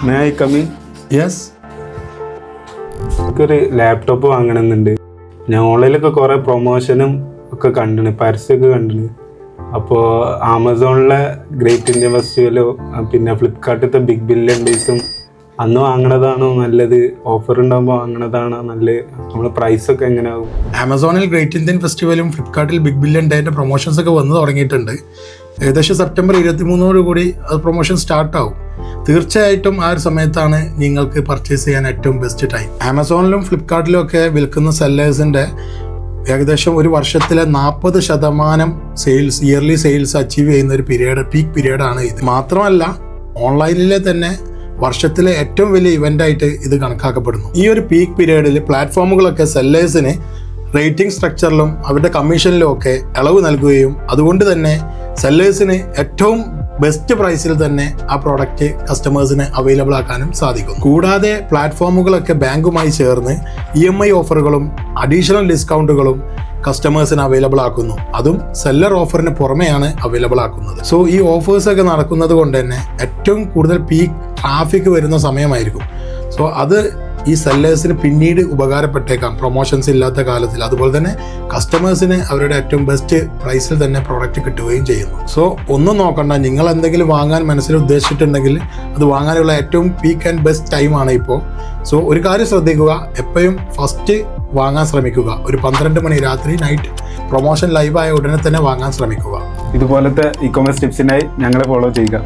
May I come in? Yes. എനിക്കൊരു laptop വാങ്ങണമെന്നുണ്ട്. ഞാൻ ഓൺലൈനിലൊക്കെ കുറേ പ്രൊമോഷനും ഒക്കെ കണ്ടിന്, പരസ്യമൊക്കെ കണ്ടിന്. അപ്പോൾ ആമസോണിലെ ഗ്രേറ്റ് ഇന്ത്യൻ ഫെസ്റ്റിവലും പിന്നെ ഫ്ലിപ്കാർട്ടിലത്തെ ബിഗ് ബില്യൺ ഡേയ്സും അന്ന് വാങ്ങണതാണോ നല്ലത്, ഓഫർ ഉണ്ടാകുമ്പോൾ വാങ്ങണതാണോ നല്ലത്, നമ്മൾ പ്രൈസൊക്കെ എങ്ങനെയാകും? ആമസോണിൽ ഗ്രേറ്റ് ഇന്ത്യൻ ഫെസ്റ്റിവലും ഫ്ലിപ്കാർട്ടിൽ ബിഗ് ബില്യൺ ഡേൻ്റെ പ്രൊമോഷൻസ് ഒക്കെ വന്ന് തുടങ്ങിയിട്ടുണ്ട്. ഏകദേശം സെപ്റ്റംബർ 23 അത് പ്രൊമോഷൻ സ്റ്റാർട്ടാവും. തീർച്ചയായിട്ടും ആ ഒരു സമയത്താണ് നിങ്ങൾക്ക് പർച്ചേസ് ചെയ്യാൻ ഏറ്റവും ബെസ്റ്റ് ടൈം. ആമസോണിലും ഫ്ലിപ്കാർട്ടിലും ഒക്കെ വിൽക്കുന്ന സെല്ലേഴ്സിൻ്റെ ഏകദേശം ഒരു വർഷത്തിലെ 40% സെയിൽസ്, ഇയർലി സെയിൽസ് അച്ചീവ് ചെയ്യുന്ന ഒരു പീക്ക് പീരീഡാണ് ഇത്. മാത്രമല്ല ഓൺലൈനിലെ തന്നെ വർഷത്തിലെ ഏറ്റവും വലിയ ഇവൻ്റായിട്ട് ഇത് കണക്കാക്കപ്പെടുന്നു. ഈ ഒരു പീക്ക് പീരീഡിൽ പ്ലാറ്റ്ഫോമുകളൊക്കെ സെല്ലേഴ്സിന് റേറ്റിംഗ് സ്ട്രക്ചറിലും അവരുടെ കമ്മീഷനിലും ഒക്കെ ഇളവ് നൽകുകയും അതുകൊണ്ട് തന്നെ സെല്ലേഴ്സിന് ഏറ്റവും ബെസ്റ്റ് പ്രൈസിൽ തന്നെ ആ പ്രോഡക്റ്റ് കസ്റ്റമേഴ്സിന് അവൈലബിൾ ആക്കാനും സാധിക്കും. കൂടാതെ പ്ലാറ്റ്ഫോമുകളൊക്കെ ബാങ്കുമായി ചേർന്ന് EMI ഓഫറുകളും അഡീഷണൽ ഡിസ്കൗണ്ടുകളും കസ്റ്റമേഴ്സിന് അവൈലബിൾ ആക്കുന്നു. അതും സെല്ലർ ഓഫറിന് പുറമെയാണ് അവൈലബിൾ ആക്കുന്നത്. സോ ഈ ഓഫേഴ്സൊക്കെ നടക്കുന്നത് കൊണ്ട് തന്നെ ഏറ്റവും കൂടുതൽ പീക്ക് ട്രാഫിക് വരുന്ന സമയമായിരിക്കും. സോ അത് ഈ സെല്ലേഴ്സിന് പിന്നീട് ഉപകാരപ്പെട്ടേക്കാം പ്രൊമോഷൻസ് ഇല്ലാത്ത കാലത്തിൽ. അതുപോലെ തന്നെ കസ്റ്റമേഴ്സിന് അവരുടെ ഏറ്റവും ബെസ്റ്റ് പ്രൈസിൽ തന്നെ പ്രോഡക്റ്റ് കിട്ടുകയും ചെയ്യുന്നു. സോ ഒന്നും നോക്കണ്ട, നിങ്ങൾ എന്തെങ്കിലും വാങ്ങാൻ മനസ്സിൽ ഉദ്ദേശിച്ചിട്ടുണ്ടെങ്കിൽ അത് വാങ്ങാനുള്ള ഏറ്റവും പീക്ക് ആൻഡ് ബെസ്റ്റ് ടൈമാണ് ഇപ്പോൾ. സോ ഒരു കാര്യം ശ്രദ്ധിക്കുക, എപ്പോഴും ഫസ്റ്റ് വാങ്ങാൻ ശ്രമിക്കുക. ഒരു 12 മണി രാത്രി നൈറ്റ് പ്രൊമോഷൻ ലൈവായ ഉടനെ തന്നെ വാങ്ങാൻ ശ്രമിക്കുക. ഇതുപോലത്തെ ഇ-കൊമേഴ്സ് ടിപ്സിനായി ഞങ്ങളെ ഫോളോ ചെയ്യുക.